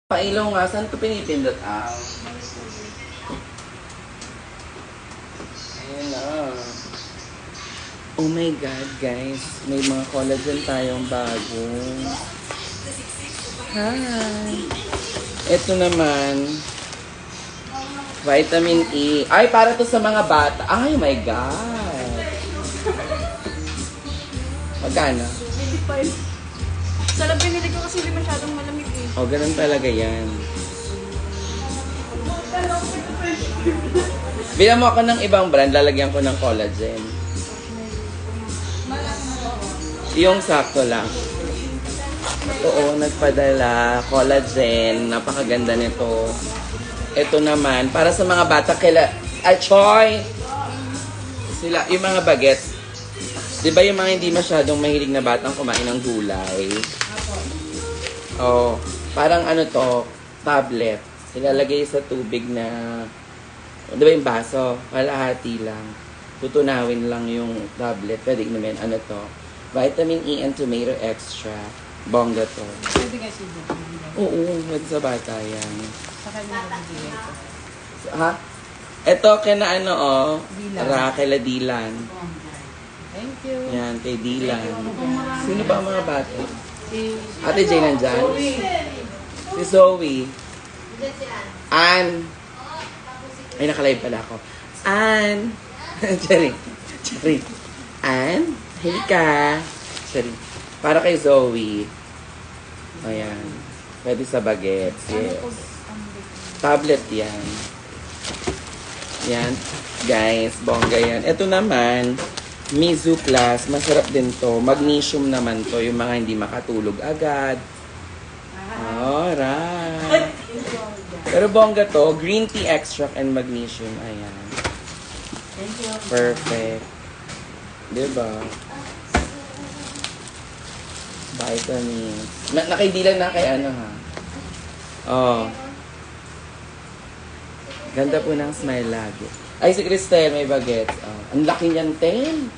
Pailaw nga, saan ito pinipindot? Ayan na. Oh my God, guys. May mga collagen tayong bago. Hi! Ito naman, vitamin E. Ay, para to sa mga bata. Ay, my God! Magkano? 85. Sarap binili ko kasi hindi masyadong malamig eh. Oh, ganun talaga yan. Bilang mo ako ng ibang brand, lalagyan ko ng collagen. Yung sakto lang. Ito nagpadala, collagen, napakaganda nito. Ito naman, para sa mga bata, Choy! Sila, yung mga bagets. Di ba yung mga hindi masyadong mahilig na batang kumain ng gulay? Oh, parang tablet. Ilalagay sa tubig na, di ba yung baso? Kalahati lang. Tutunawin lang yung tablet. Pwede naman, vitamin E and tomato extra. Bongga to. Pwede kasi dito. Oo, pwede sa bata yan. Sa kanya nabibigay ko. Ha? Ito, kina Dilan. Kila Dilan. Thank you. Yan, kay Dilan. Sino ba ang mga bata? Si Ate Jay nandyan? Si Zoe. Ann. Ay, nakalive pala ako. Ann. Charing. Ann, halika. Charing. Para kay Zoe. Ayan. Pwede sa bagets. Yes. Tablet yan. Yan. Guys, bongga yan. Ito naman, Mizu Plus. Masarap din to. Magnesium naman to. Yung mga hindi makatulog agad. Alright. Pero bongga to. Green tea extract and magnesium. Ayan. Thank you. Perfect. Diba? Vitamins. Nakaidilan na kay ha? Oh. Ganda po ng smile lagi. Ay, si Cristel may bagets. Oh. Ang laki niyan, Ten.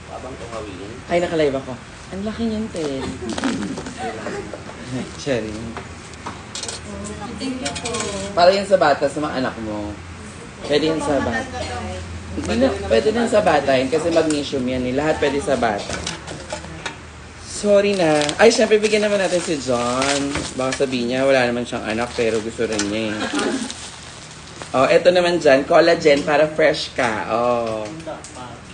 Habang tumawin. Ay, nakalive ako. Ang laki niyan, Ten. Cherry. Thank you po. Para yan sa bata, sa mga anak mo. Pwede yan sa bata. Pwede din sa bata yun kasi magnesium yan. Lahat pwede sa bata. Sorry na. Ay, syempre bigyan naman natin si John. Baka sabihin niya, wala naman siyang anak pero gusto rin niya eh. Oh, eto naman dyan, collagen para fresh ka. Oh.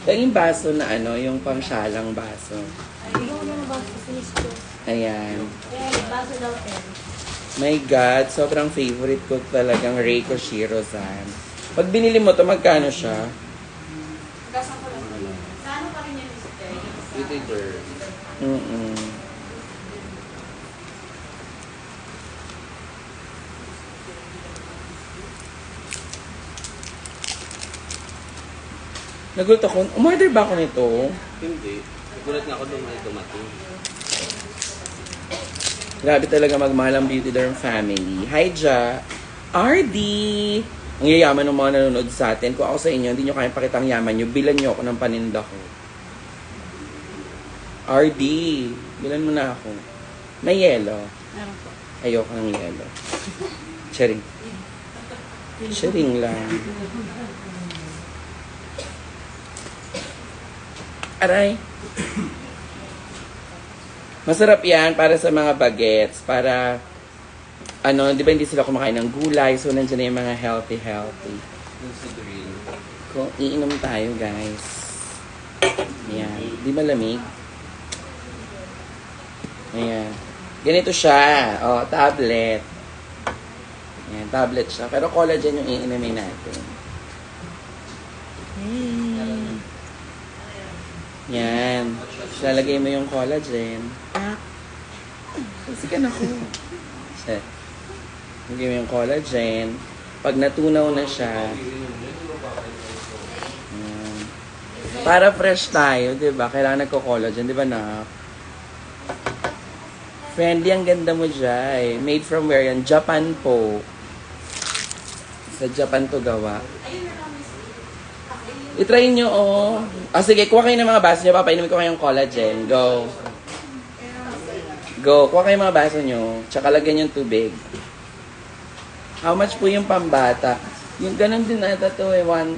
Yung baso na yung pangsalang baso. Ay, ikaw na ba sa ko? Ayan. Eh, baso daw pen. My God, sobrang favorite ko talagang Reiko Shirozan. Pag binili mo to, magkano siya? Gasan ko lang. Sa ano pa rin yan, Mr. Twitter. Nagulat ako. Umorder ba ako nito? Hindi. Nagulat nga ako nung may dumating. Grabe talaga magmahal ang Beauty Derm family. Hi, Ja. RD! Ang yayaman ng mga nanonood sa atin. Kung ako sa inyo, hindi nyo kayang pakita ang yaman nyo, bilan nyo ako ng paninda ko. RD, bilan mo na ako. May yelo. Meron po. Ayoko ng yelo. Charing. Charing lang. Aray. Masarap yan para sa mga bagets. Para, di ba hindi sila kumakain ng gulay? So, nandiyan na yung mga healthy. Yung sa green. Kung iinom tayo, guys. Ayan. Di malamig? Ayan. Ganito siya. Oh, tablet. Ayan, tablet siya. Pero collagen yung iinumin natin. Yan. Lalagay mo yung collagen. Kasi ka na ko. Lagay mo yung collagen. Pag natunaw na siya, para fresh tayo, di ba? Kailangan nagko-collagen, di ba na? Friendly, ang ganda mo dyan. Made from where yan? Japan po. Sa Japan to gawa. I-try nyo, Sige, kuha kayo ng mga baso nyo. Papainumin ko kayong collagen. Go. Go. Kuha kayo mga baso nyo. Tsaka lagyan yung tubig. How much po yung pambata? Yung ganun din ata to eh. 1,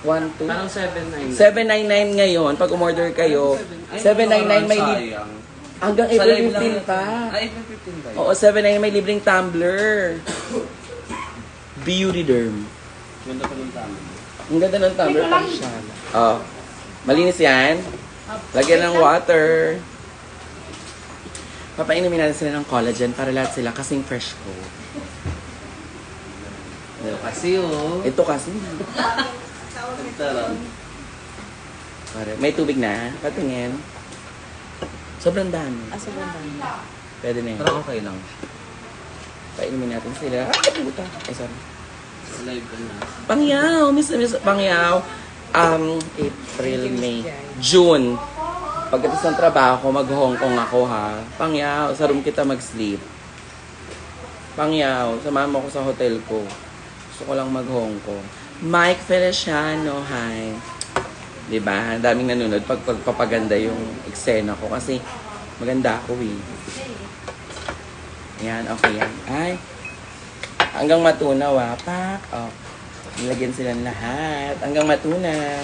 2. Parang 7.9. 799 ngayon. Pag umorder kayo, 799 may sayang. hanggang Sa live lang April 15 pa. April 15 ba yun? Oo, 799 may libreng tumbler. Beauty Derm. Ganda pa ng tama. Ang ganda ng tumbler pang siya. Oh. Malinis yan. Lagyan ng water. Papainumin natin sila ng collagen para lahat sila kasing fresh ko. Kasi Ito kasi. Ito lang. May tubig na. Patingin. Sobrang dami. Sobrang dami. Pwede na yun. Parang okay lang. Painumin natin sila. Ay, puta. Ay, sorry. Live ka na. Pangyaw. Miss Pangyaw. April, May, June. Pagkatapos ng trabaho, mag-Hong Kong ako ha. Pangyaw. Sa room kita mag-sleep. Pangyaw. Samahan mo ko sa hotel ko. Gusto ko lang mag-Hong Kong. Mike Feliciano, hi. Diba? Ang daming nanonood pag pagpapaganda yung eksena ko kasi maganda ako eh. Yan, okay yan. Ay, hanggang matunaw pak. Oh, nilagyan sila ng lahat. Hanggang matunaw.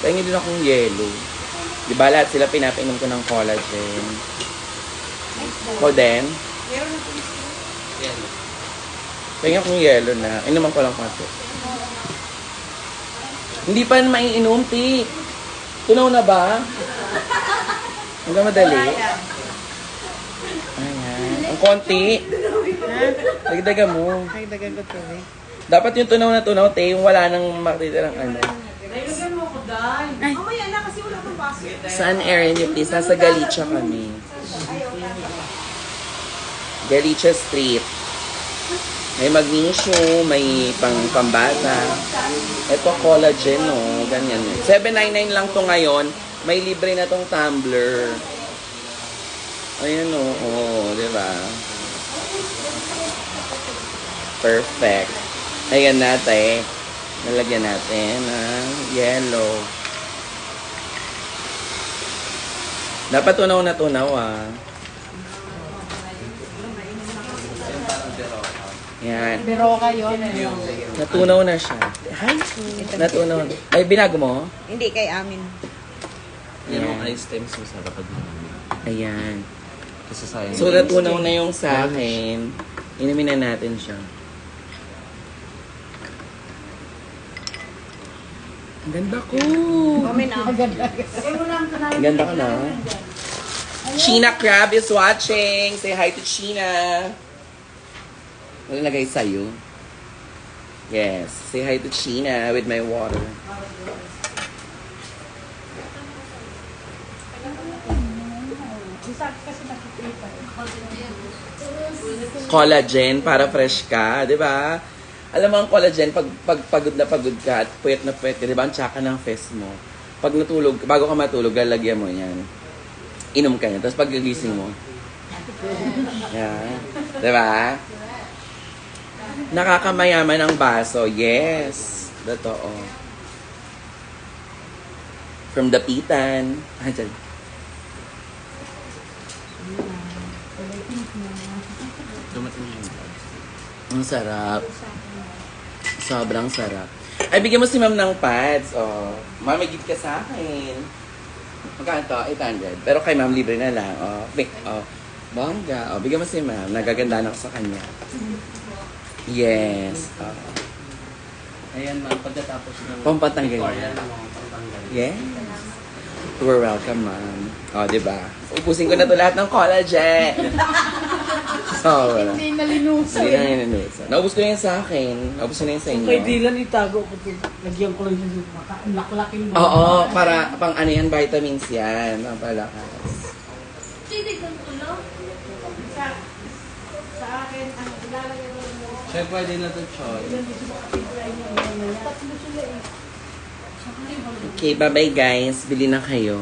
Pahingin din akong yelo. Diba lahat sila pinapainom ko ng collagen. Ko din. Yan. Pahingin akong yelo na. Inuman ko lang kasi. Hindi pa maiinom, ti. Tunaw na ba? Hanggang madali. Ayan. Ang konti. Dagdagan mo. Nagdagan ko tubig. Dapat yung tunaw na tunaw, te. Yung wala nang matitirang ano. Nailugan mo ko, Day. Ay. Mamaya na kasi wala pang basket. Saan area niyo, please? Nasa Galicia kami. Galicia Street. May magnesium, may pambata. Ito collagen, no? Ganyan. 799 lang to ngayon. May libre na tong tumbler. Ayan, no? Oh, di ba? Perfect. Ayan natin. Nalagyan natin ng yellow. Dapat tunaw na tunaw, ah. Yung parang zero. Yan. Pero kayo. Natunaw na siya. Hi. Natunaw. Ay, binago mo? Hindi kay amin. Yan Yan. ang ice stems masarap pag namin. Ayan. Kasi sayang. So, natunaw na yung sa akin. Inumin na natin siya. Ang ganda ko. Kami na. Ang ganda ka na. Sheena Crab is watching. Say hi to Sheena. Wala lagay sa'yo. Yes. Say hi to Sheena with my water. Collagen para fresh ka, di ba? Alam mo ang collagen, pag pagod ka at puyat na puyat ka, di ba? Ang tsaka ng face mo. Pag natulog, bago ka matulog, lalagyan mo yan. Inom ka yan. Tapos pag gigising mo, yan. Di ba? Nakakamayaman ang baso. Yes. Totoo. From Dapitan. Ah, dyan. Dumating yung Ang sarap. Sobrang sarap. Ay, bigyan mo si ma'am ng pads. Oh. Ma'am, may gift ka sa akin. Magkano to? 800. Pero kay ma'am, libre na lang. Oh. Bongga. Oh, bigyan mo si ma'am. Nagaganda na ako sa kanya. Yes. Oh. Ayan ma'am, pagkatapos ng Pampatanggal. Victoria na mga pampatanggal. Yes. You're welcome, ma'am. O, diba? Upusin ko na to lahat ng collagen. So, wala. Hindi nalinuso. Hindi na nilinusan. Naubos ko yan sa akin. Naubos ko na yan sa inyo. Kay Dylan, itago ko. Lagyan ko lang siya sa laklaking mo. Oo, para pang ano yan, vitamins yan. Pang palakas. Sa akin, ano, ilalagay ko lang mo. Siya pwede na to, Choy. Okay, bye-bye guys. Bili na kayo.